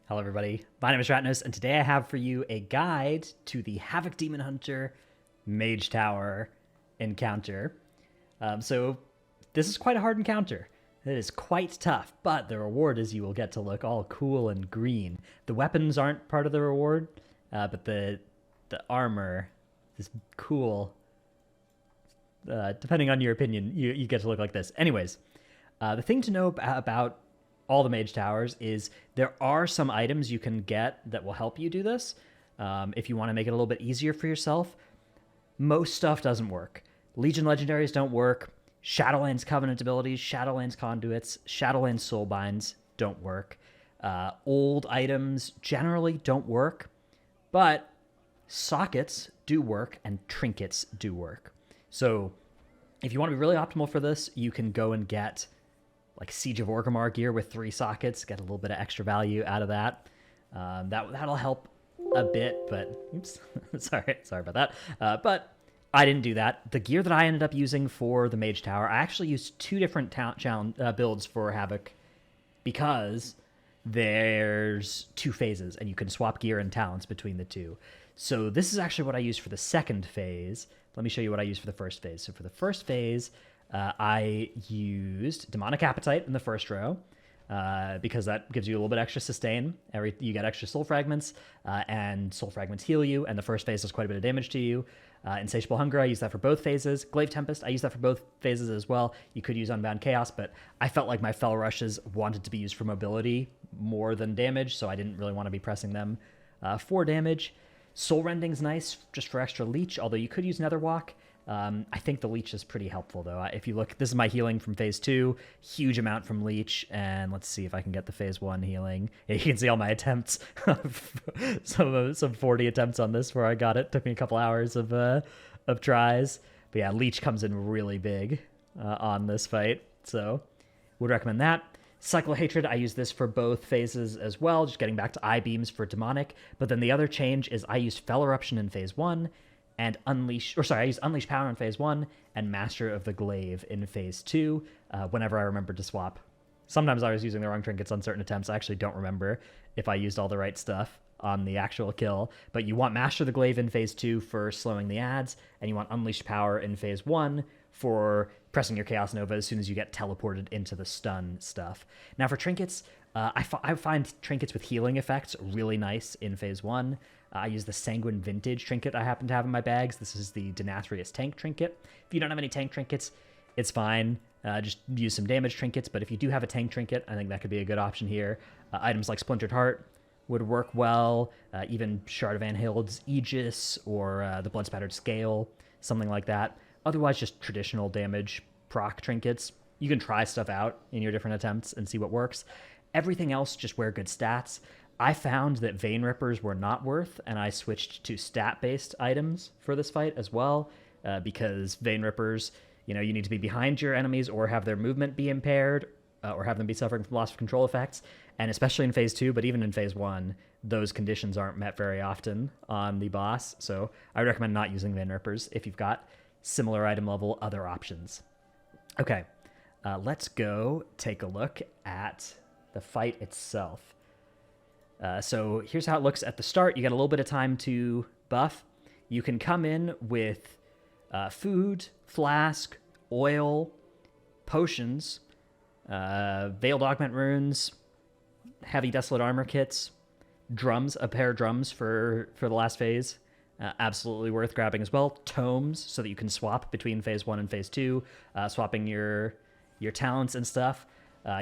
Hello, everybody. My name is Ratnos, and today I have for you a guide to the Havoc Demon Hunter Mage Tower encounter. So, this is quite a hard encounter. It is quite tough, but the reward is you will get to look all cool and green. The weapons aren't part of the reward, but the armor is cool. Depending on your opinion, you get to look like this. Anyways, the thing to know about all the mage towers is there are some items you can get that will help you do this. If you want to make it a little bit easier for yourself, most stuff doesn't work. Legion legendaries don't work. Shadowlands Covenant abilities, Shadowlands Conduits, Shadowlands Soulbinds don't work. Old items generally don't work, but sockets do work and trinkets do work. So if you want to be really optimal for this, you can go and get like Siege of Orgrimmar gear with 3 sockets, get a little bit of extra value out of that. That'll help a bit, but oops, sorry about that. But I didn't do that. The gear that I ended up using for the Mage Tower, I actually used 2 different builds for Havoc because there's 2 phases and you can swap gear and talents between the 2. So this is actually what I used for the second phase. Let me show you what I used for the first phase. So for the first phase, I used Demonic Appetite in the first row because that gives you a little bit extra sustain. You get extra soul fragments, and soul fragments heal you, and the first phase does quite a bit of damage to you. Insatiable Hunger, I use that for both phases. Glaive Tempest, I use that for both phases as well. You could use Unbound Chaos, but I felt like my Fell Rushes wanted to be used for mobility more than damage, so I didn't really want to be pressing them for damage. Soul Rending's nice just for extra leech, although you could use Netherwalk. I think the leech is pretty helpful, though. If you look, this is my healing from phase 2, huge amount from leech, and let's see if I can get the phase 1 healing. Yeah, you can see all my attempts, some 40 attempts on this where I got it. Took me a couple hours of tries, but yeah, leech comes in really big on this fight, so would recommend that. Cycle of Hatred, I use this for both phases as well, just getting back to eye beams for demonic. But then the other change is I used Fell Eruption in phase 1. And I used Unleash Power in phase 1 and Master of the Glaive in phase 2 whenever I remembered to swap. Sometimes I was using the wrong trinkets on certain attempts. I actually don't remember if I used all the right stuff on the actual kill. But you want Master of the Glaive in phase 2 for slowing the ads, and you want Unleashed Power in phase 1 for pressing your Chaos Nova as soon as you get teleported into the stun stuff. Now for trinkets, I find trinkets with healing effects really nice in phase 1. I use the Sanguine Vintage trinket I happen to have in my bags. This is the Denathrius tank trinket. If you don't have any tank trinkets, it's fine. Just use some damage trinkets, but if you do have a tank trinket, I think that could be a good option here. Items like Splintered Heart would work well, even Shard of Anhild's Aegis or the Blood-Spattered Scale, something like that. Otherwise, just traditional damage proc trinkets. You can try stuff out in your different attempts and see what works. Everything else, just wear good stats. I found that Vein Rippers were not worth, and I switched to stat-based items for this fight as well, because Vein Rippers, you need to be behind your enemies or have their movement be impaired, or have them be suffering from loss of control effects, and especially in phase 2, but even in phase 1, those conditions aren't met very often on the boss, so I recommend not using Vein Rippers if you've got similar item level other options. Okay, let's go take a look at the fight itself. So here's how it looks at the start. You got a little bit of time to buff. You can come in with food, flask, oil, potions, veiled augment runes, heavy desolate armor kits, drums, a pair of drums for the last phase. Absolutely worth grabbing as well. Tomes, so that you can swap between phase 1 and phase 2, swapping your talents and stuff.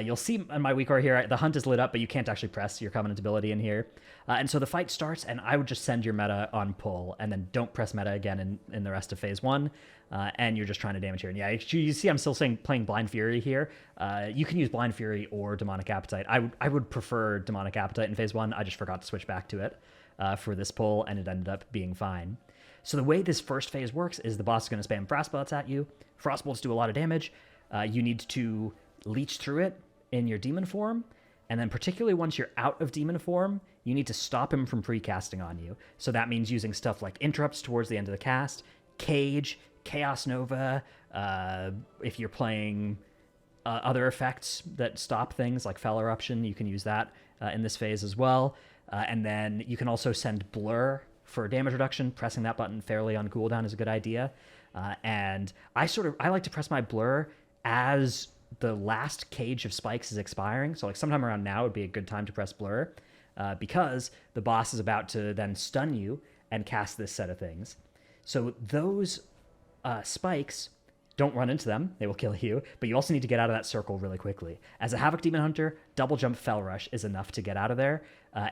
You'll see on my weak ore here, the hunt is lit up, but you can't actually press your Covenant ability in here. And so the fight starts, and I would just send your meta on pull, and then don't press meta again in the rest of phase 1, and you're just trying to damage here. And yeah, you see I'm still playing Blind Fury here. You can use Blind Fury or Demonic Appetite. I would prefer Demonic Appetite in phase 1. I just forgot to switch back to it for this pull, and it ended up being fine. So the way this first phase works is the boss is going to spam Frost Bolts at you. Frost Bolts do a lot of damage. You need to leech through it in your demon form, and then particularly once you're out of demon form, you need to stop him from pre-casting on you. So that means using stuff like interrupts towards the end of the cast, Cage, Chaos Nova, if you're playing other effects that stop things like Fell Eruption, you can use that in this phase as well. And then you can also send Blur for damage reduction. Pressing that button fairly on cooldown is a good idea. And I like to press my Blur as the last cage of spikes is expiring. So like sometime around now would be a good time to press Blur, because the boss is about to then stun you and cast this set of things. So those spikes, don't run into them. They will kill you. But you also need to get out of that circle really quickly. As a Havoc Demon Hunter, double jump Fel Rush is enough to get out of there.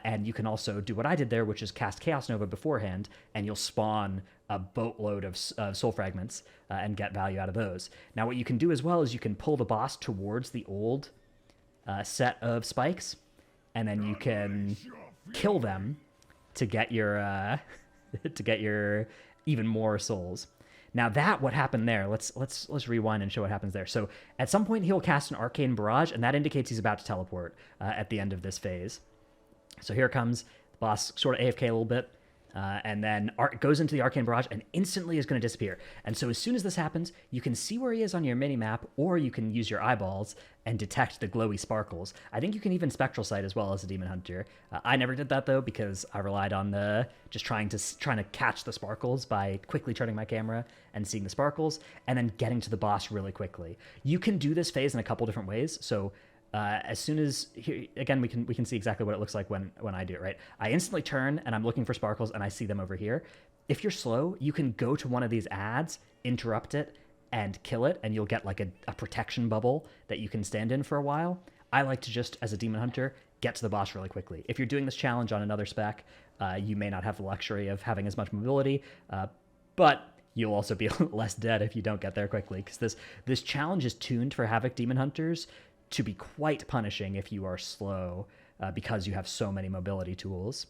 And you can also do what I did there, which is cast Chaos Nova beforehand, and you'll spawn a boatload of soul fragments and get value out of those. Now, what you can do as well is you can pull the boss towards the old set of spikes, and then you can kill them to get your even more souls. Now what happened there, let's rewind and show what happens there. So at some point he'll cast an Arcane Barrage, and that indicates he's about to teleport at the end of this phase. So here comes the boss, sort of AFK a little bit, and then goes into the Arcane Barrage and instantly is going to disappear. And so as soon as this happens, you can see where he is on your mini-map, or you can use your eyeballs and detect the glowy sparkles. I think you can even Spectral Sight as well as a Demon Hunter. I never did that, though, because I relied on just trying to catch the sparkles by quickly turning my camera and seeing the sparkles, and then getting to the boss really quickly. You can do this phase in a couple different ways. So as soon as again we can see exactly what it looks like when I do it, right? I instantly turn and I'm looking for sparkles and I see them over here. If you're slow, you can go to one of these ads, interrupt it, and kill it, and you'll get like a protection bubble that you can stand in for a while. I like to just, as a Demon Hunter, get to the boss really quickly. If you're doing this challenge on another spec, you may not have the luxury of having as much mobility, but you'll also be less dead if you don't get there quickly, because this challenge is tuned for Havoc Demon Hunters to be quite punishing if you are slow, because you have so many mobility tools.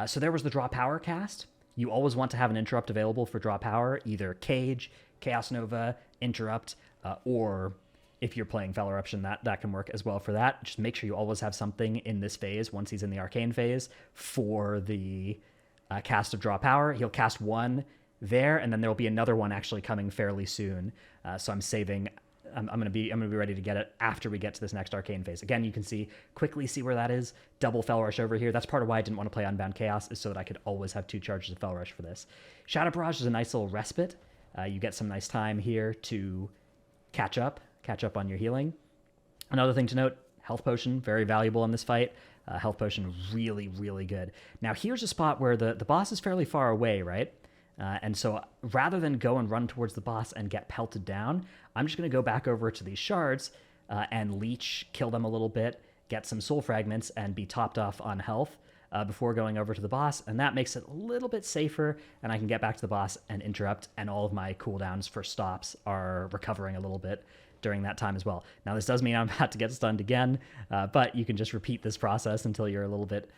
So there was the Draw Power cast. You always want to have an interrupt available for Draw Power, either Cage, Chaos Nova, Interrupt, or if you're playing Fel Eruption, that can work as well for that. Just make sure you always have something in this phase, once he's in the Arcane phase, for the cast of Draw Power. He'll cast one there, and then there will be another one actually coming fairly soon. So I'm saving. I'm gonna be ready to get it after we get to this next Arcane phase. Again, you can quickly see where that is. Double Fel Rush over here. That's part of why I didn't want to play Unbound Chaos, is so that I could always have 2 charges of Fel Rush for this. Shadow Barrage is a nice little respite. You get some nice time here to catch up on your healing. Another thing to note, Health Potion, very valuable in this fight. Health Potion, really, really good. Now here's a spot where the boss is fairly far away, right? And so rather than go and run towards the boss and get pelted down, I'm just going to go back over to these shards and leech, kill them a little bit, get some soul fragments, and be topped off on health before going over to the boss. And that makes it a little bit safer, and I can get back to the boss and interrupt, and all of my cooldowns for stops are recovering a little bit during that time as well. Now, this does mean I'm about to get stunned again, but you can just repeat this process until you're a little bit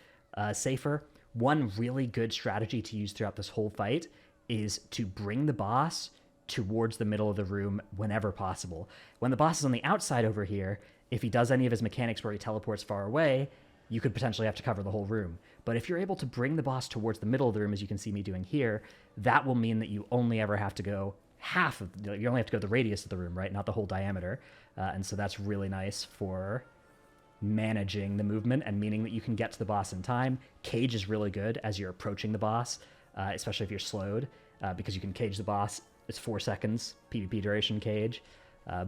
safer. One really good strategy to use throughout this whole fight is to bring the boss towards the middle of the room whenever possible. When the boss is on the outside over here, if he does any of his mechanics where he teleports far away, you could potentially have to cover the whole room. But if you're able to bring the boss towards the middle of the room, as you can see me doing here, that will mean that you only ever have to go you only have to go the radius of the room, right? Not the whole diameter. And so that's really nice for managing the movement and meaning that you can get to the boss in time. Cage is really good as you're approaching the boss, especially if you're slowed, because you can cage the boss. It's 4 seconds PvP duration cage,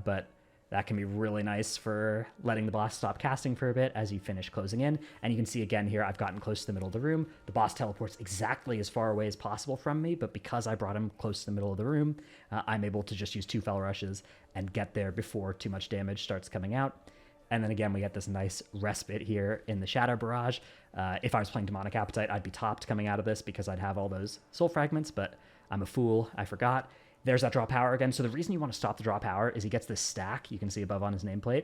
but that can be really nice for letting the boss stop casting for a bit as you finish closing in. And you can see again here, I've gotten close to the middle of the room. The boss teleports exactly as far away as possible from me, but because I brought him close to the middle of the room, I'm able to just use 2 Fel Rushes and get there before too much damage starts coming out. And then again, we get this nice respite here in the Shadow Barrage. If I was playing Demonic Appetite, I'd be topped coming out of this because I'd have all those soul fragments, but I'm a fool, I forgot. There's that Draw Power again. So the reason you want to stop the Draw Power is he gets this stack you can see above on his nameplate.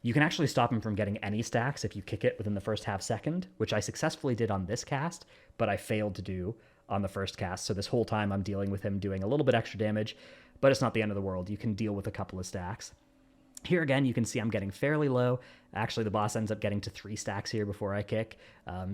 You can actually stop him from getting any stacks if you kick it within the first half second, which I successfully did on this cast, but I failed to do on the first cast. So this whole time I'm dealing with him doing a little bit extra damage, but it's not the end of the world. You can deal with a couple of stacks. Here again, you can see I'm getting fairly low. Actually, the boss ends up getting to 3 stacks here before I kick.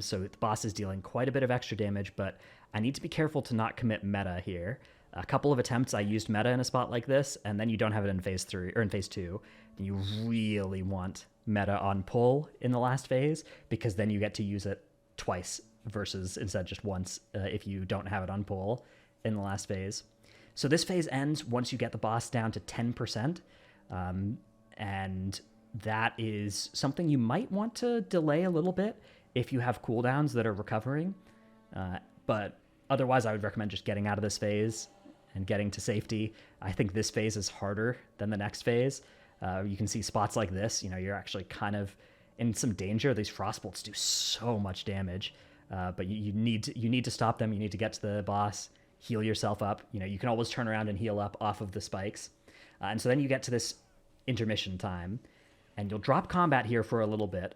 So the boss is dealing quite a bit of extra damage, but I need to be careful to not commit meta here. A couple of attempts I used meta in a spot like this, and then you don't have it in phase 3 or in phase 2. You really want meta on pull in the last phase, because then you get to use it twice versus instead just once if you don't have it on pull in the last phase. So this phase ends once you get the boss down to 10%, and that is something you might want to delay a little bit if you have cooldowns that are recovering. But otherwise, I would recommend just getting out of this phase and getting to safety. I think this phase is harder than the next phase. You can see spots like this, you're actually kind of in some danger. These frostbolts do so much damage, but you need to stop them. You need to get to the boss, heal yourself up. You can always turn around and heal up off of the spikes. And so then you get to this intermission time, and you'll drop combat here for a little bit.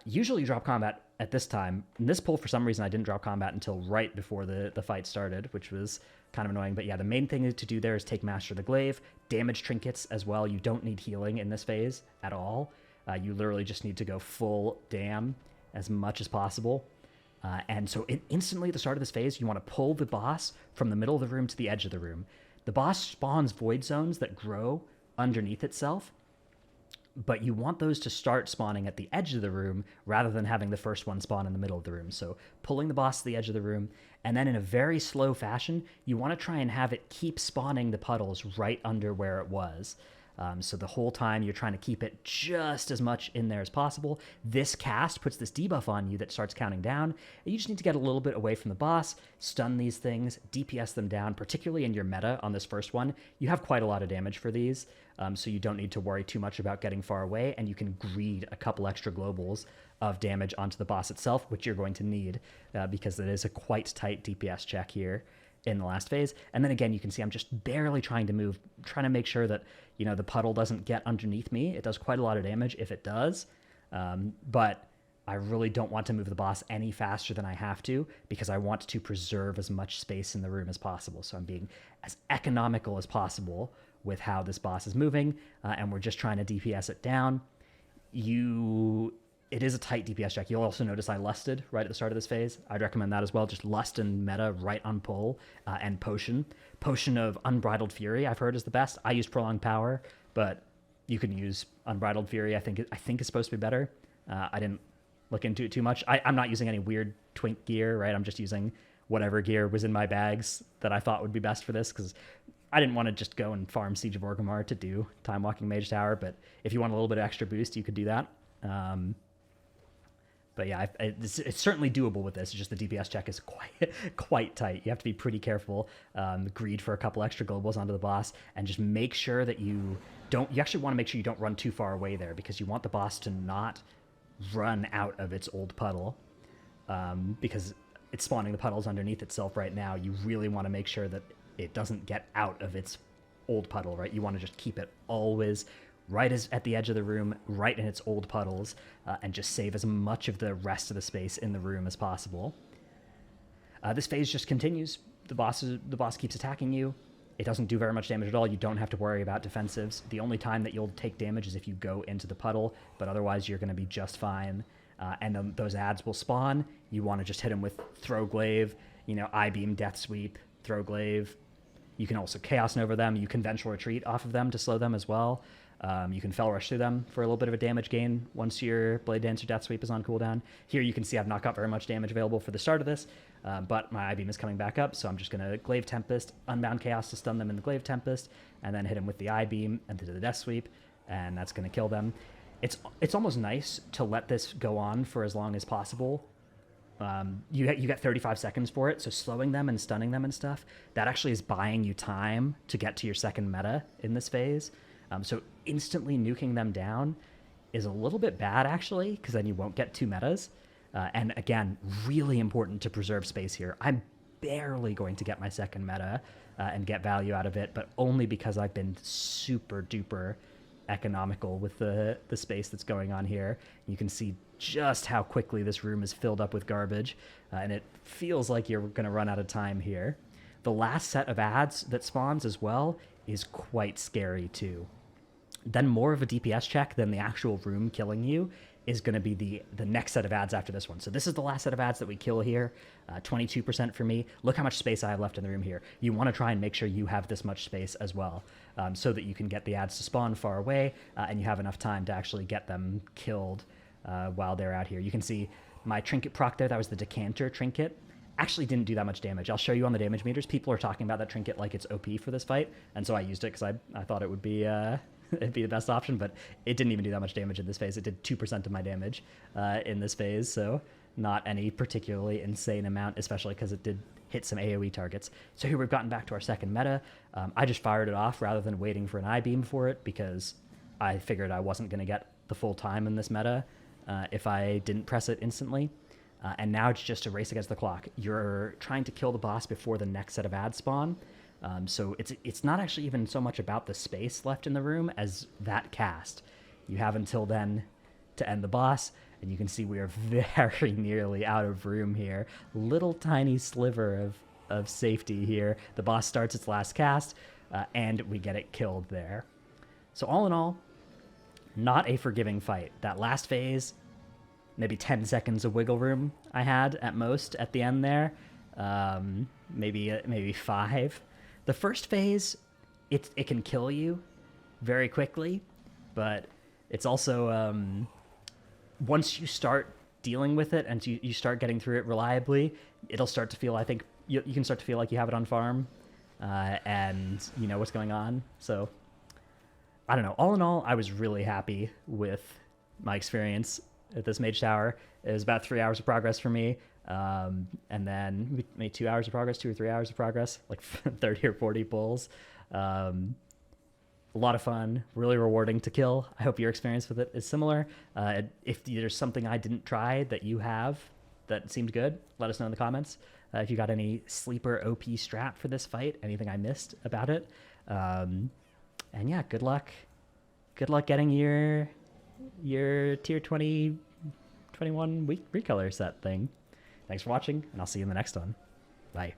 Usually you drop combat at this time. In this pull, for some reason, I didn't drop combat until right before the fight started, which was kind of annoying. But yeah, the main thing to do there is take Master of the Glaive, damage trinkets as well. You don't need healing in this phase at all. You literally just need to go full dam as much as possible. And so instantly at the start of this phase, you want to pull the boss from the middle of the room to the edge of the room. The boss spawns void zones that grow underneath itself, but you want those to start spawning at the edge of the room rather than having the first one spawn in the middle of the room. So pulling the boss to the edge of the room, and then in a very slow fashion, you want to try and have it keep spawning the puddles right under where it was. So the whole time you're trying to keep it just as much in there as possible. This cast puts this debuff on you that starts counting down. And you just need to get a little bit away from the boss, stun these things, DPS them down, particularly in your meta on this first one. You have quite a lot of damage for these, so you don't need to worry too much about getting far away, and you can greed a couple extra globals of damage onto the boss itself, which you're going to need because it is a quite tight DPS check here in the last phase. And then again, you can see I'm just barely trying to make sure that, the puddle doesn't get underneath me. It does quite a lot of damage if it does, but I really don't want to move the boss any faster than I have to because I want to preserve as much space in the room as possible. So I'm being as economical as possible with how this boss is moving, and we're just trying to DPS it down. It is a tight DPS check. You'll also notice I lusted right at the start of this phase. I'd recommend that as well. Just lust and meta right on pull, and potion. Potion of Unbridled Fury, I've heard, is the best. I use Prolonged Power, but you can use Unbridled Fury. I think it's supposed to be better. I didn't look into it too much. I'm not using any weird twink gear, right? I'm just using whatever gear was in my bags that I thought would be best for this, because I didn't want to just go and farm Siege of Orgrimmar to do Time Walking Mage Tower, but if you want a little bit of extra boost, you could do that. But yeah, it's certainly doable with this. It's just the DPS check is quite tight. You have to be pretty careful. Greed for a couple extra globals onto the boss, and just make sure that you actually want to make sure you don't run too far away there, because you want the boss to not run out of its old puddle, because it's spawning the puddles underneath itself right now. You really want to make sure that it doesn't get out of its old puddle, right? You want to just keep it always right at the edge of the room, right in its old puddles, and just save as much of the rest of the space in the room as possible. This phase just continues. The boss keeps attacking you. It doesn't do very much damage at all. You don't have to worry about defensives. The only time that you'll take damage is if you go into the puddle, but otherwise you're going to be just fine. And then those ads will spawn. You want to just hit them with Throw Glaive, I-Beam, Death Sweep, Throw Glaive. You can also Chaos Nova them. You can Vengeful Retreat off of them to slow them as well. You can Fell Rush through them for a little bit of a damage gain once your Blade Dance or Death Sweep is on cooldown. Here you can see I've not got very much damage available for the start of this, but my I-Beam is coming back up, so I'm just going to Glaive Tempest, Unbound Chaos to stun them in the Glaive Tempest, and then hit them with the I-Beam and do the Death Sweep, and that's going to kill them. It's almost nice to let this go on for as long as possible. You get 35 seconds for it, so slowing them and stunning them and stuff, that actually is buying you time to get to your second meta in this phase. So instantly nuking them down is a little bit bad, actually, because then you won't get two metas. And again, really important to preserve space here. I'm barely going to get my second meta and get value out of it, but only because I've been super duper economical with the space that's going on here. You can see just how quickly this room is filled up with garbage, and it feels like you're going to run out of time here. The last set of ads that spawns as well is quite scary too. Then more of a DPS check than the actual room killing you is going to be the next set of ads after this one. So this is the last set of ads that we kill here. 22% for me. Look how much space I have left in the room here. You want to try and make sure you have this much space as well, so that you can get the ads to spawn far away, and you have enough time to actually get them killed while they're out here. You can see my trinket proc there. That was the decanter trinket. Actually didn't do that much damage. I'll show you on the damage meters. People are talking about that trinket like it's OP for this fight, and so I used it because I thought it would be it'd be the best option, but it didn't even do that much damage in this phase. It did 2% of my damage in this phase, so not any particularly insane amount, especially because it did hit some AoE targets. So here we've gotten back to our second meta. I just fired it off rather than waiting for an I-beam for it, because I figured I wasn't going to get the full time in this meta if I didn't press it instantly. And now it's just a race against the clock. You're trying to kill the boss before the next set of ads spawn. So it's not actually even so much about the space left in the room as that cast. You have until then to end the boss, and you can see we are very nearly out of room here. Little tiny sliver of safety here. The boss starts its last cast, and we get it killed there. So all in all, not a forgiving fight. That last phase, maybe 10 seconds of wiggle room I had at most at the end there. Maybe 5. The first phase, it can kill you very quickly, but it's also, once you start dealing with it and you start getting through it reliably, it'll start to feel, I think, you can start to feel like you have it on farm, and you know what's going on. So, I don't know. All in all, I was really happy with my experience at this Mage Tower. It was about 3 hours of progress for me. And then we made 2 hours of progress, 2 or 3 hours of progress, like 30 or 40 pulls. A lot of fun, really rewarding to kill. I hope your experience with it is similar. If there's something I didn't try that you have that seemed good, let us know in the comments. If you got any sleeper OP strat for this fight, anything I missed about it. And yeah, good luck. Good luck getting your tier 20, 21 week recolor set thing. Thanks for watching, and I'll see you in the next one. Bye.